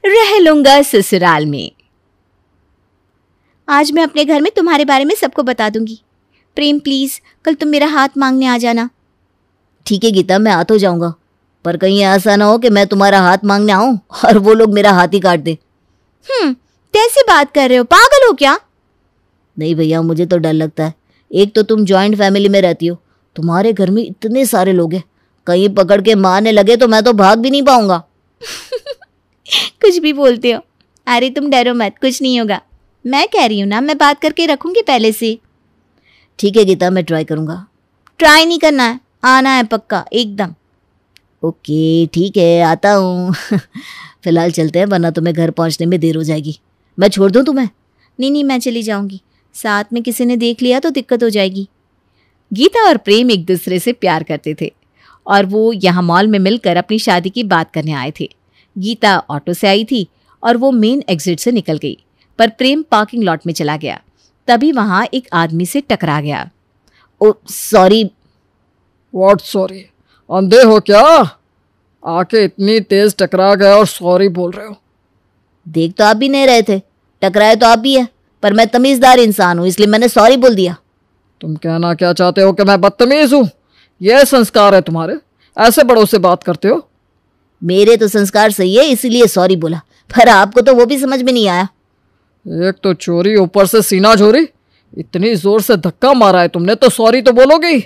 रह लूंगा ससुराल में। आज मैं अपने घर में तुम्हारे बारे में सबको बता दूंगी। प्रेम प्लीज कल तुम मेरा हाथ मांगने आ जाना। ठीक है गीता, मैं आ तो जाऊंगा, पर कहीं ऐसा ना हो कि मैं तुम्हारा हाथ मांगने आऊं और वो लोग मेरा हाथ ही काट दे। कैसे बात कर रहे हो, पागल हो क्या? नहीं भैया, मुझे तो डर लगता है। एक तो तुम जॉइंट फैमिली में रहती हो, तुम्हारे घर में इतने सारे लोग हैं, कहीं पकड़ के मारने लगे तो मैं तो भाग भी नहीं पाऊंगा। कुछ भी बोलते हो। अरे तुम डरो मत, कुछ नहीं होगा। मैं कह रही हूँ ना, मैं बात करके रखूंगी पहले से। ठीक है गीता, मैं ट्राई करूंगा। ट्राई नहीं करना है, आना है पक्का एकदम। ओके ठीक है, आता हूँ। फिलहाल चलते हैं, वरना तुम्हें घर पहुंचने में देर हो जाएगी। मैं छोड़ दूँ तुम्हें? नहीं, मैं चली जाऊंगी। साथ में किसी ने देख लिया तो दिक्कत हो जाएगी। गीता और प्रेम एक दूसरे से प्यार करते थे और वो यहाँ मॉल में मिलकर अपनी शादी की बात करने आए थे। गीता ऑटो से आई थी और वो मेन एग्जिट से निकल गई, पर प्रेम पार्किंग लॉट में चला गया। तभी वहां एक आदमी से टकरा गया। ओ सॉरी। What sorry? अंधे हो क्या? आके इतनी तेज टकरा गए और सॉरी बोल रहे हो? देख तो आप भी नहीं रहे थे, टकराए तो आप भी है, पर मैं तमीजदार इंसान हूँ इसलिए मैंने सॉरी बोल दिया। तुम कहना क्या चाहते हो कि मैं बदतमीज हूँ? यह संस्कार है तुम्हारे? ऐसे बड़ों से बात करते हो? मेरे तो संस्कार सही है इसीलिए सॉरी बोला, पर आपको तो वो भी समझ में नहीं आया। एक तो चोरी, ऊपर से सीना चोरी। इतनी जोर से धक्का मारा है तुमने तो सॉरी तो बोलोगे ही।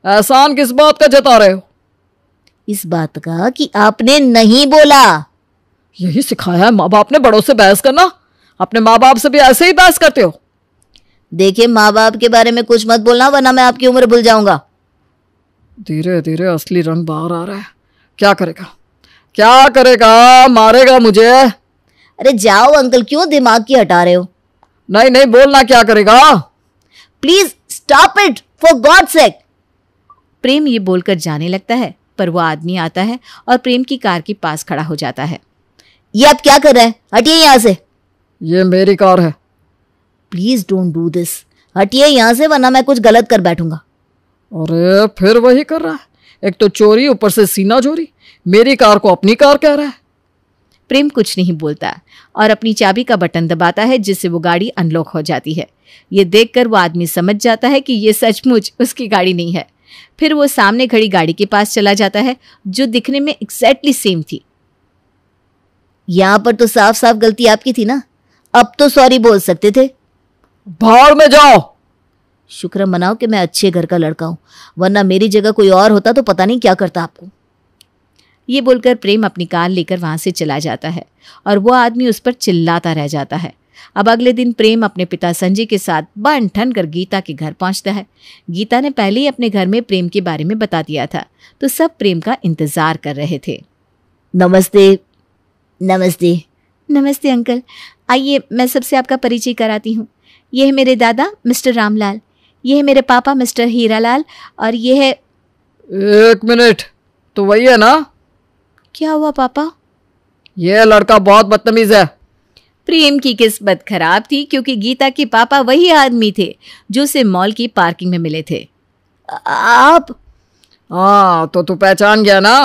एहसान किस बात का जता रहे हो? इस बात का कि आपने नहीं बोला। यही सिखाया है माँ बाप ने बड़ों से बहस करना? अपने माँ बाप से भी ऐसे ही बहस करते हो? देखिए, माँ बाप के बारे में कुछ मत बोलना वरना मैं आपकी उम्र भूल जाऊंगा। धीरे धीरे असली रंग बाहर आ रहा है। क्या करेगा, क्या करेगा? मारेगा मुझे? अरे जाओ अंकल, क्यों दिमाग की हटा रहे हो? नहीं नहीं, बोलना क्या करेगा? Please stop it for God sake. Prem ये बोलकर जाने लगता है, पर वो आदमी आता है और प्रेम की कार के पास खड़ा हो जाता है। ये आप क्या कर रहे हैं? हटिए यहाँ से। ये मेरी कार है। Please don't do this. हटिए यहाँ से वरना मैं कुछ गलत कर बैठूंगा। अरे फिर वही कर रहा है। एक तो चोरी, ऊपर से सीना चोरी। मेरी कार को अपनी कार कह रहा है। प्रेम कुछ नहीं बोलता और अपनी चाबी का बटन दबाता है, जिससे वो गाड़ी अनलॉक हो जाती है। ये देखकर वो आदमी समझ जाता है कि ये सचमुच उसकी गाड़ी नहीं है। फिर वो सामने खड़ी गाड़ी के पास चला जाता है, जो दिखने में एग्जैक्टली सेम थी। यहाँ पर तो साफ साफ गलती आपकी थी ना, अब तो सॉरी बोल सकते थे। भाड़ में जाओ। शुक्र मनाओ कि मैं अच्छे घर का लड़का हूं, वरना मेरी जगह कोई और होता तो पता नहीं क्या करता आपको। ये बोलकर प्रेम अपनी कार लेकर वहां से चला जाता है और वो आदमी उस पर चिल्लाता रह जाता है। अब अगले दिन प्रेम अपने पिता संजय के साथ बन ठन कर गीता के घर पहुंचता है। गीता ने पहले ही अपने घर में प्रेम के बारे में बता दिया था, तो सब प्रेम का इंतजार कर रहे थे। नमस्ते। नमस्ते। नमस्ते अंकल, आइए मैं सबसे आपका परिचय कराती हूँ। ये है मेरे दादा मिस्टर रामलाल, ये है मेरे पापा मिस्टर हीरालाल, और ये है। एक मिनट, तो वही है ना? क्या हुआ पापा? यह लड़का बहुत बदतमीज है। प्रेम की किस्मत खराब थी क्योंकि गीता के पापा वही आदमी थे जो उसे मॉल की पार्किंग में मिले थे। आप? हाँ, तो तू पहचान गया ना।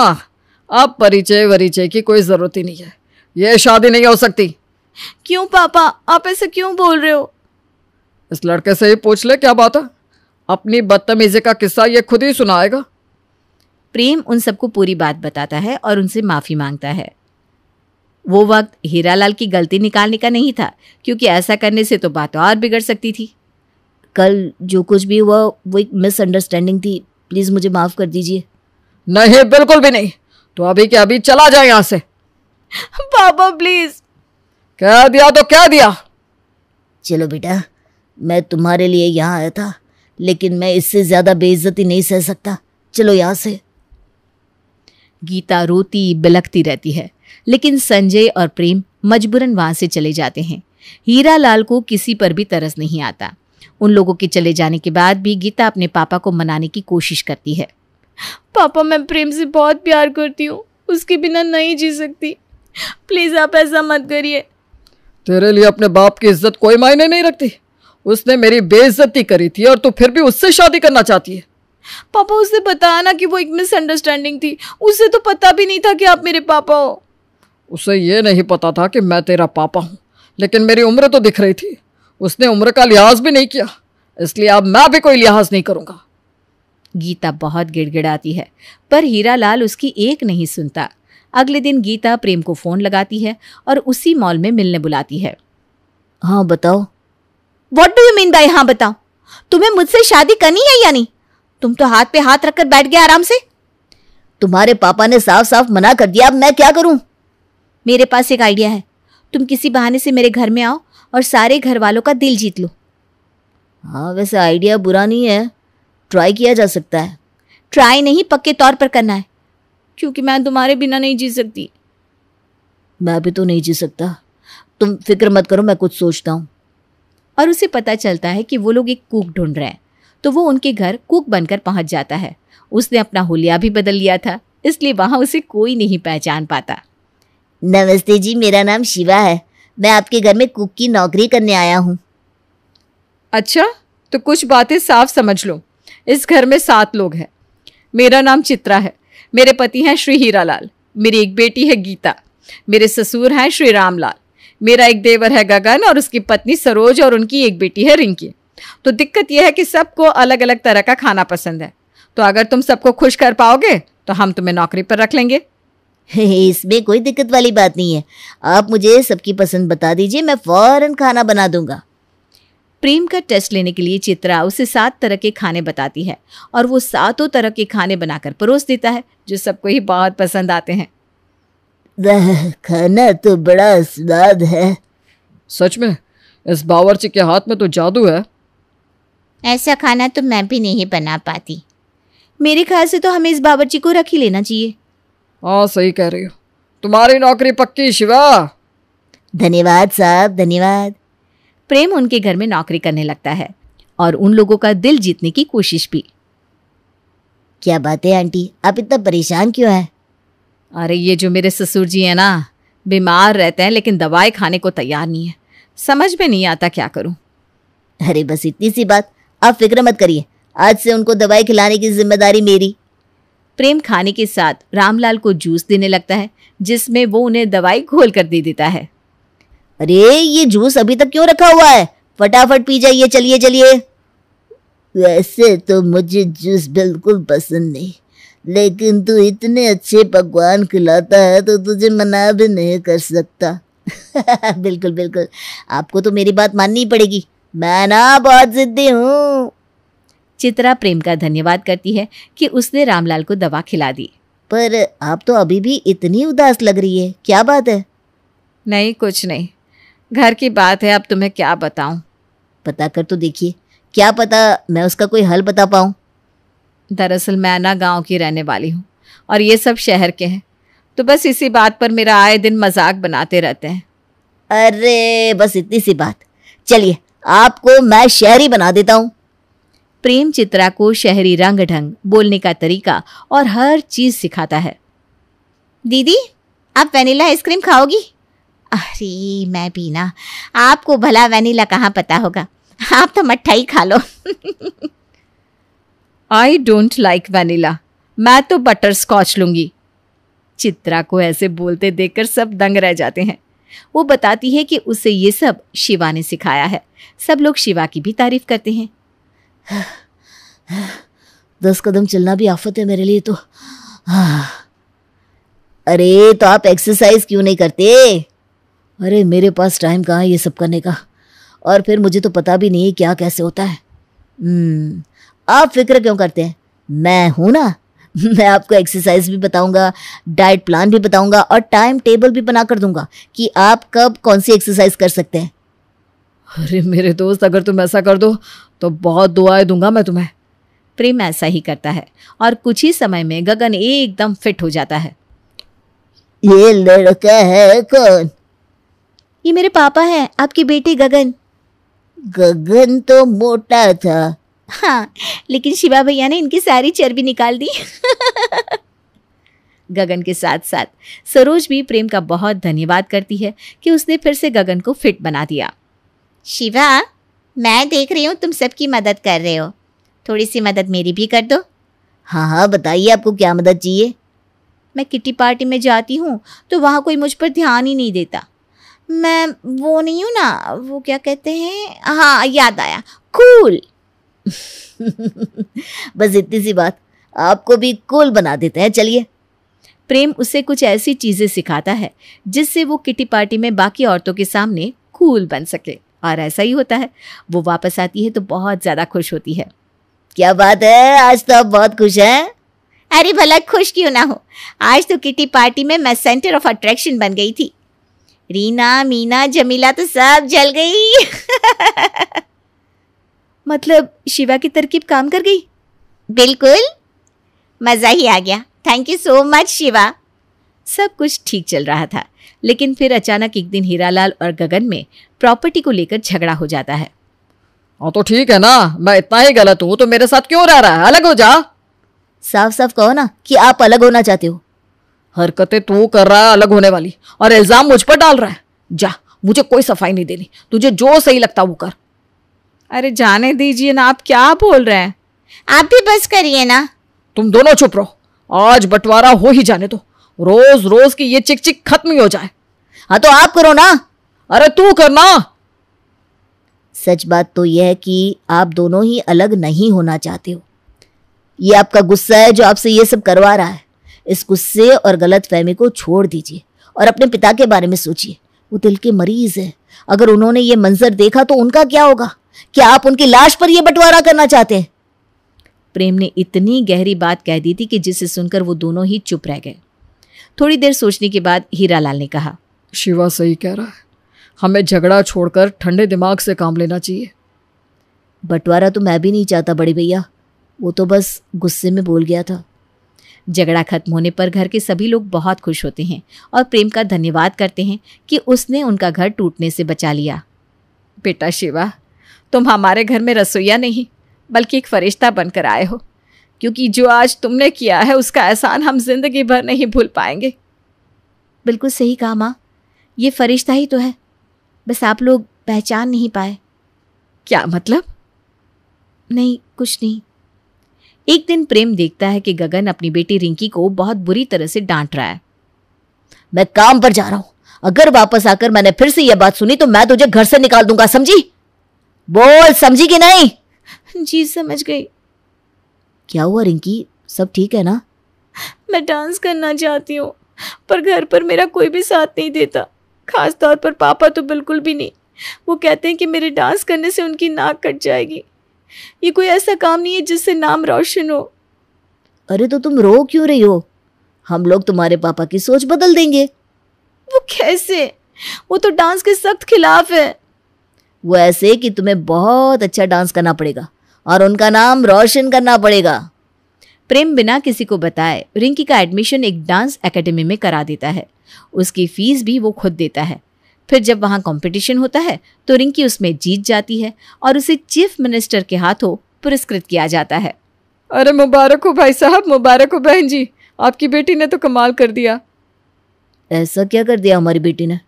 अब परिचय वरिचय की कोई जरूरत ही नहीं है। यह शादी नहीं हो सकती। क्यों पापा, आप ऐसे क्यों बोल रहे हो? इस लड़के से ही पूछ ले क्या बात है। अपनी बदतमीजी का किस्सा ये खुद ही सुनाएगा। प्रेम उन सबको पूरी बात बताता है और उनसे माफी मांगता है। वो वक्त हीरालाल की गलती निकालने का नहीं था, क्योंकि ऐसा करने से तो बात और बिगड़ सकती थी। कल जो कुछ भी हुआ वो एक मिसअंडरस्टैंडिंग थी, प्लीज मुझे माफ कर दीजिए। नहीं, बिल्कुल भी नहीं। तो अभी के अभी चला जाए यहाँ से। पापा प्लीज। कह दिया तो कह दिया। चलो बेटा, मैं तुम्हारे लिए यहाँ आया था, लेकिन मैं इससे ज्यादा बेइज्जती नहीं सह सकता। चलो यहाँ से। गीता रोती बिलखती रहती है, लेकिन संजय और प्रेम मजबूरन वहां से चले जाते हैं। हीरालाल को किसी पर भी तरस नहीं आता। उन लोगों के चले जाने के बाद भी गीता अपने पापा को मनाने की कोशिश करती है। पापा, मैं प्रेम से बहुत प्यार करती हूँ, उसके बिना नहीं जी सकती। प्लीज आप ऐसा मत करिए। तेरे लिए अपने बाप की इज्जत कोई मायने नहीं रखती। उसने मेरी बेइज्जती करी थी और तू फिर भी उससे शादी करना चाहती है। पापा, उसे बताया ना कि वो एक मिसअंडरस्टैंडिंग थी। उसे तो पता भी नहीं था कि आप मेरे पापा हो। उसे ये नहीं पता था कि मैं तेरा पापा हूँ, लेकिन मेरी उम्र तो दिख रही थी। उसने उम्र का लिहाज भी नहीं किया, इसलिए अब मैं भी कोई लिहाज नहीं करूँगा। गीता बहुत गिड़गिड़ाती है, पर हीरालाल उसकी एक नहीं सुनता। अगले दिन गीता प्रेम को फ़ोन लगाती है और उसी मॉल में मिलने बुलाती है। हाँ बताओ। What do you mean by हाँ बताओ? तुम्हें मुझसे शादी करनी है या नहीं? तुम तो हाथ पे हाथ रखकर बैठ गए आराम से। तुम्हारे पापा ने साफ साफ मना कर दिया, अब मैं क्या करूं? मेरे पास एक आइडिया है। तुम किसी बहाने से मेरे घर में आओ और सारे घर वालों का दिल जीत लो। हाँ वैसे आइडिया बुरा नहीं है, ट्राई किया जा सकता है। ट्राई नहीं, पक्के तौर पर करना है, क्योंकि मैं तुम्हारे बिना नहीं जी सकती। मैं भी तो नहीं जी सकता। तुम फिक्र मत करो, मैं कुछ सोचता हूँ। और उसे पता चलता है कि वो लोग एक कुक ढूंढ रहे हैं, तो वो उनके घर कुक बनकर पहुंच जाता है। उसने अपना हुलिया भी बदल लिया था, इसलिए वहां उसे कोई नहीं पहचान पाता। नमस्ते जी, मेरा नाम शिवा है। मैं आपके घर में कुक की नौकरी करने आया हूँ। अच्छा, तो कुछ बातें साफ समझ लो। इस घर में 7 लोग हैं। मेरा नाम चित्रा है, मेरे पति हैं श्री हीरालाल, मेरी एक बेटी है गीता, मेरे ससुर हैं श्री रामलाल, मेरा एक देवर है गगन और उसकी पत्नी सरोज और उनकी एक बेटी है रिंकी। तो दिक्कत यह है कि सबको अलग अलग तरह का खाना पसंद है। तो अगर तुम सबको खुश कर पाओगे तो हम तुम्हें नौकरी पर रख लेंगे। इसमें कोई दिक्कत वाली बात नहीं है। आप मुझे सबकी पसंद बता दीजिए, मैं फौरन खाना बना दूंगा। प्रेम का टेस्ट लेने के लिए चित्रा उसे 7 तरह के खाने बताती है और वो 7 तरह के खाने बनाकर परोस देता है, जो सबको ही बहुत पसंद आते हैं। वह खाना तो बड़ा स्वाद है। सच में इस बावर्ची के हाथ में तो जादू है। ऐसा खाना तो मैं भी नहीं बना पाती। मेरे ख्याल से तो हमें इस बावर्ची को रख ही लेना चाहिए। हाँ सही कह रही हो, तुम्हारी नौकरी पक्की शिवा। धन्यवाद साहब, धन्यवाद। प्रेम उनके घर में नौकरी करने लगता है और उन लोगों का दिल जीतने की कोशिश भी। क्या बात है आंटी, आप इतना परेशान क्यों हैं? अरे ये जो मेरे ससुर जी हैं ना, बीमार रहते हैं लेकिन दवाई खाने को तैयार नहीं है। समझ में नहीं आता क्या करूं। अरे बस इतनी सी बात, आप फिक्र मत करिए, आज से उनको दवाई खिलाने की जिम्मेदारी मेरी। प्रेम खाने के साथ रामलाल को जूस देने लगता है, जिसमें वो उन्हें दवाई घोल कर दे देता है। अरे ये जूस अभी तक क्यों रखा हुआ है? फटाफट पी जाइए, चलिए चलिए। वैसे तो मुझे जूस बिल्कुल पसंद नहीं, लेकिन तू इतने अच्छे पकवान खिलाता है तो तुझे मना भी नहीं कर सकता। बिल्कुल बिल्कुल, आपको तो मेरी बात माननी पड़ेगी, मैं ना बहुत जिद्दी हूँ। चित्रा प्रेम का धन्यवाद करती है कि उसने रामलाल को दवा खिला दी। पर आप तो अभी भी इतनी उदास लग रही है, क्या बात है? नहीं कुछ नहीं, घर की बात है, अब तुम्हें क्या बताऊं। पता कर तो देखिए, क्या पता मैं उसका कोई हल बता पाऊं। दरअसल मैं ना गांव की रहने वाली हूँ और ये सब शहर के हैं, तो बस इसी बात पर मेरा आए दिन मजाक बनाते रहते हैं। अरे बस इतनी सी बात, चलिए आपको मैं शहरी बना देता हूँ। प्रेम चित्रा को शहरी रंग ढंग, बोलने का तरीका और हर चीज सिखाता है। दीदी आप वेनिला आइसक्रीम खाओगी? अरे मैं भी ना, आपको भला वेनिला कहाँ पता होगा, आप तो मट्ठाई खा लो। आई डोंट लाइक वेनिला, मैं तो बटर स्कॉच लूंगी। चित्रा को ऐसे बोलते देखकर सब दंग रह जाते हैं। वो बताती है कि उसे ये सब शिवा ने सिखाया है। सब लोग शिवा की भी तारीफ करते हैं। 10 कदम चलना भी आफत है मेरे लिए तो। अरे तो आप एक्सरसाइज क्यों नहीं करते? अरे मेरे पास टाइम कहाँ है ये सब करने का, और फिर मुझे तो पता भी नहीं क्या कैसे होता है। आप फिक्र क्यों करते हैं, मैं हूं ना। मैं आपको एक्सरसाइज भी बताऊंगा, डाइट प्लान भी बताऊंगा और टाइम टेबल भी बना कर दूंगा कि आप कब कौन सी एक्सरसाइज कर सकते हैं। अरे मेरे दोस्त, अगर तुम ऐसा कर दो तो बहुत दुआएं दूंगा मैं तुम्हें। प्रेम ऐसा ही करता है और कुछ ही समय में गगन एकदम फिट हो जाता है। ये लड़का है कौन? ये मेरे पापा हैं, आपके बेटे गगन। गगन तो मोटा था। हाँ, लेकिन शिवा भैया ने इनकी सारी चर्बी निकाल दी। गगन के साथ साथ सरोज भी प्रेम का बहुत धन्यवाद करती है कि उसने फिर से गगन को फिट बना दिया। शिवा, मैं देख रही हूँ तुम सबकी मदद कर रहे हो, थोड़ी सी मदद मेरी भी कर दो। हाँ हाँ बताइए, आपको क्या मदद चाहिए? मैं किटी पार्टी में जाती हूँ तो वहाँ कोई मुझ पर ध्यान ही नहीं देता। मैं वो नहीं हूँ ना, वो क्या कहते हैं, हाँ याद आया, कूल। बस इतनी सी बात, आपको भी कूल बना देते हैं। चलिए। प्रेम उसे कुछ ऐसी चीजें सिखाता है जिससे वो किटी पार्टी में बाकी औरतों के सामने कूल बन सके, और ऐसा ही होता है। वो वापस आती है तो बहुत ज्यादा खुश होती है। क्या बात है, आज तो आप बहुत खुश हैं। अरे भला खुश क्यों ना हो, आज तो किटी पार्टी में मैं सेंटर ऑफ अट्रैक्शन बन गई थी। रीना, मीना, जमीला तो सब जल गई। मतलब शिवा की तरकीब काम कर गई? बिल्कुल, मजा ही आ गया। Thank you so much Shiva. सब कुछ ठीक चल रहा था, लेकिन फिर अचानक एक दिन हीरालाल और गगन में प्रॉपर्टी को लेकर झगड़ा हो जाता है। हाँ तो ठीक है ना, मैं इतना ही गलत हूँ तो मेरे साथ क्यों रह रहा है, अलग हो जा। साफ साफ कहो ना कि आप अलग होना चाहते हो। हरकतें तू कर रहा है अलग होने वाली, और इल्जाम मुझ पर डाल रहा है। जा, मुझे कोई सफाई नहीं देनी, तुझे जो सही लगता वो कर। अरे जाने दीजिए ना, आप क्या बोल रहे हैं? आप भी बस करिए ना। तुम दोनों चुप रहो, आज बंटवारा हो ही जाने दो, रोज रोज की ये चिक चिक खत्म ही हो जाए। हाँ तो आप करो ना। अरे तू करना। सच बात तो यह है कि आप दोनों ही अलग नहीं होना चाहते हो। ये आपका गुस्सा है जो आपसे ये सब करवा रहा है। इस गुस्से और गलत फहमी को छोड़ दीजिए और अपने पिता के बारे में सोचिए। वो दिल के मरीज है। अगर उन्होंने ये मंजर देखा तो उनका क्या होगा? क्या आप उनकी लाश पर यह बंटवारा करना चाहते हैं? प्रेम ने इतनी गहरी बात कह दी थी कि जिसे सुनकर वो दोनों ही चुप रह गए। थोड़ी देर सोचने के बाद हीरालाल ने कहा, शिवा सही कह रहा है, हमें झगड़ा छोड़कर ठंडे दिमाग से काम लेना चाहिए। बंटवारा तो मैं भी नहीं चाहता बड़े भैया, वो तो बस गुस्से में बोल गया था। झगड़ा खत्म होने पर घर के सभी लोग बहुत खुश होते हैं और प्रेम का धन्यवाद करते हैं कि उसने उनका घर टूटने से बचा लिया। बेटा शिवा, तुम हमारे घर में रसोइया नहीं बल्कि एक फरिश्ता बनकर आए हो, क्योंकि जो आज तुमने किया है उसका एहसान हम जिंदगी भर नहीं भूल पाएंगे। बिल्कुल सही कहा माँ, ये फरिश्ता ही तो है, बस आप लोग पहचान नहीं पाए। क्या मतलब? नहीं, कुछ नहीं। एक दिन प्रेम देखता है कि गगन अपनी बेटी रिंकी को बहुत बुरी तरह से डांट रहा है। मैं काम पर जा रहा हूं, अगर वापस आकर मैंने फिर से यह बात सुनी तो मैं तुझे घर से निकाल दूंगा, समझी? बोल, समझी कि नहीं? जी समझ गई। क्या हुआ रिंकी, सब ठीक है ना? मैं डांस करना चाहती हूँ पर घर पर मेरा कोई भी साथ नहीं देता, खास तौर पर पापा तो बिल्कुल भी नहीं। वो कहते हैं कि मेरे डांस करने से उनकी नाक कट जाएगी। ये कोई ऐसा काम नहीं है जिससे नाम रोशन हो। अरे तो तुम रो क्यों रही हो? हम लोग तुम्हारे पापा की सोच बदल देंगे। वो कैसे? वो तो डांस के सख्त खिलाफ है। वो ऐसे कि तुम्हें बहुत अच्छा डांस करना पड़ेगा और उनका नाम रोशन करना पड़ेगा। प्रेम बिना किसी को बताए रिंकी का एडमिशन एक डांस एकेडमी में करा देता है। उसकी फीस भी वो खुद देता है। फिर जब वहाँ कंपटीशन होता है तो रिंकी उसमें जीत जाती है और उसे चीफ मिनिस्टर के हाथों पुरस्कृत किया जाता है। अरे मुबारक हो भाई साहब, मुबारक हो बहन जी, आपकी बेटी ने तो कमाल कर दिया। ऐसा क्या कर दिया हमारी बेटी ने?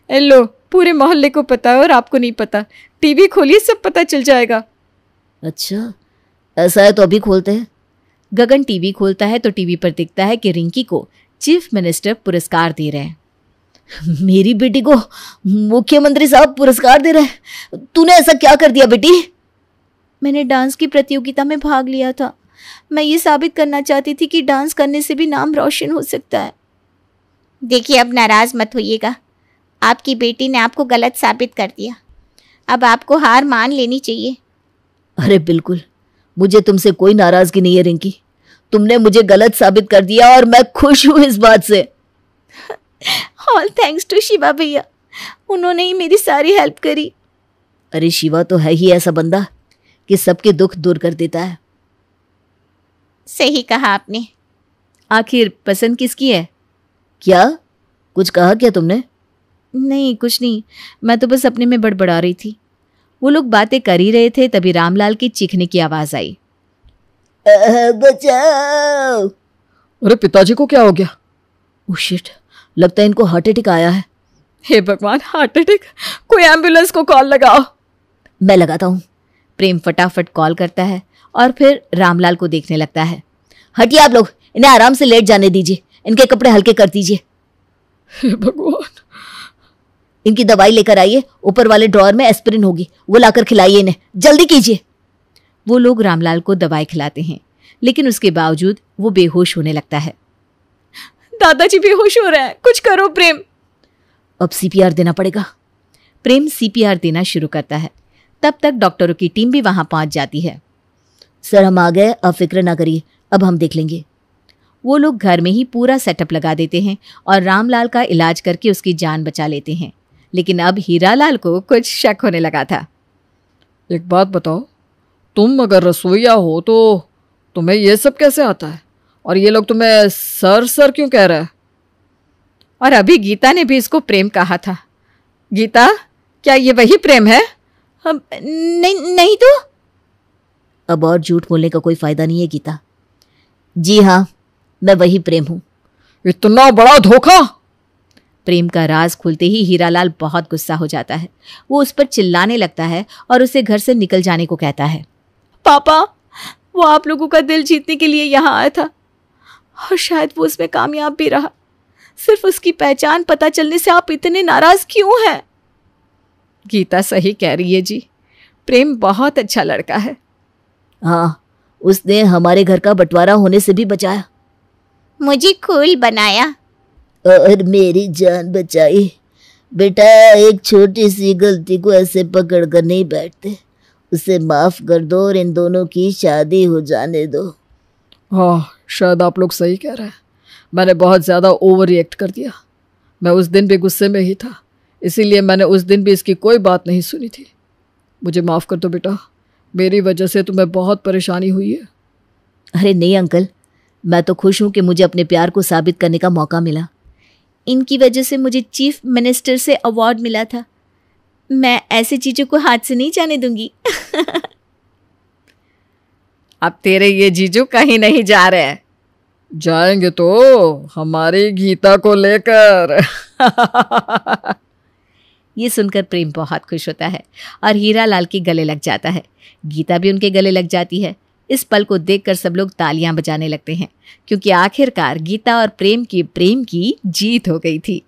लो, पूरे मोहल्ले को पता है और आपको नहीं पता। टीवी खोलिए, सब पता चल जाएगा। अच्छा, ऐसा है तो अभी खोलते हैं। गगन टीवी खोलता है तो टीवी पर दिखता है कि रिंकी को चीफ मिनिस्टर पुरस्कार दे रहे हैं। मेरी बेटी को मुख्यमंत्री साहब पुरस्कार दे रहे हैं? तूने ऐसा क्या कर दिया बेटी? मैंने डांस की प्रतियोगिता में भाग लिया था। मैं ये साबित करना चाहती थी कि डांस करने से भी नाम रोशन हो सकता है। देखिए, अब नाराज मत होइएगा, आपकी बेटी ने आपको गलत साबित कर दिया। अब आपको हार मान लेनी चाहिए। अरे बिल्कुल, मुझे तुमसे कोई नाराजगी नहीं है रिंकी। तुमने मुझे गलत साबित कर दिया और मैं खुश हूं इस बात से। ऑल थैंक्स टू शिवा भैया, उन्होंने ही मेरी सारी हेल्प करी। अरे शिवा तो है ही ऐसा बंदा कि सबके दुख दूर कर देता है। सही कहा आपने। आखिर पसंद किसकी है? क्या कुछ कहा क्या तुमने? नहीं, कुछ नहीं, मैं तो बस अपने में बड़बड़ा रही थी। वो लोग बातें कर ही रहे थे तभी रामलाल की चीखने की आवाज आई। बचाओ! अरे पिताजी को क्या हो गया? ओह शिट, लगता है इनको हार्ट अटैक आया है। हे भगवान, हार्ट अटैक! कोई एम्बुलेंस को कॉल लगाओ। मैं लगाता हूँ। प्रेम फटाफट कॉल करता है और फिर रामलाल को देखने लगता है। हटिए आप लोग, इन्हें आराम से लेट जाने दीजिए। इनके कपड़े हल्के कर दीजिए। हे भगवान। इनकी दवाई लेकर आइए, ऊपर वाले ड्रॉअर में एस्पिरिन होगी, वो लाकर खिलाइए इन्हें, जल्दी कीजिए। वो लोग रामलाल को दवाई खिलाते हैं, लेकिन उसके बावजूद वो बेहोश होने लगता है। दादाजी बेहोश हो रहे हैं, कुछ करो प्रेम। अब सीपीआर देना पड़ेगा। प्रेम सीपीआर देना शुरू करता है। तब तक डॉक्टरों की टीम भी वहां पहुंच जाती है। सर हम आ गए, अब फिक्र ना करिए, अब हम देख लेंगे। वो लोग घर में ही पूरा सेटअप लगा देते हैं और रामलाल का इलाज करके उसकी जान बचा लेते हैं। लेकिन अब हीरालाल को कुछ शक होने लगा था। एक बात बताओ, तुम अगर रसोईया हो तो तुम्हें ये सब कैसे आता है? और ये लोग तुम्हें सर सर क्यों कह रहे हैं? और अभी गीता ने भी इसको प्रेम कहा था। गीता, क्या ये वही प्रेम है? नहीं तो। अब और झूठ बोलने का कोई फायदा नहीं है गीता। जी हाँ, मैं वही प्रेम हूं। इतना बड़ा धोखा! प्रेम का राज खुलते ही हीरालाल बहुत गुस्सा हो जाता है। वो उस पर चिल्लाने लगता है और उसे घर से निकल जाने को कहता है। पापा, वो आप लोगों का दिल जीतने के लिए यहाँ आया था और शायद वो उसमें कामयाब भी रहा। सिर्फ उसकी पहचान पता चलने से आप इतने नाराज क्यों हैं? गीता सही कह रही है जी, प्रेम बहुत अच्छा लड़का है। हाँ, उसने हमारे घर का बंटवारा होने से भी बचाया, मुझे कूल बनाया और मेरी जान बचाई। बेटा, एक छोटी सी गलती को ऐसे पकड़ कर नहीं बैठते, उसे माफ कर दो और इन दोनों की शादी हो जाने दो। हाँ, शायद आप लोग सही कह रहे हैं। मैंने बहुत ज़्यादा ओवर रिएक्ट कर दिया। मैं उस दिन भी गुस्से में ही था, इसीलिए मैंने उस दिन भी इसकी कोई बात नहीं सुनी थी। मुझे माफ़ कर दो बेटा, मेरी वजह से तुम्हें बहुत परेशानी हुई है। अरे नहीं अंकल, मैं तो खुश हूं कि मुझे अपने प्यार को साबित करने का मौका मिला। इनकी वजह से मुझे चीफ मिनिस्टर से अवार्ड मिला था। मैं ऐसी चीज़ों को हाथ से नहीं जाने दूंगी। अब तेरे ये जीजू कहीं नहीं जा रहे हैं। जाएंगे तो हमारी गीता को लेकर। ये सुनकर प्रेम बहुत खुश होता है और हीरालाल के गले लग जाता है। गीता भी उनके गले लग जाती है। इस पल को देखकर सब लोग तालियां बजाने लगते हैं, क्योंकि आखिरकार गीता और प्रेम की जीत हो गई थी।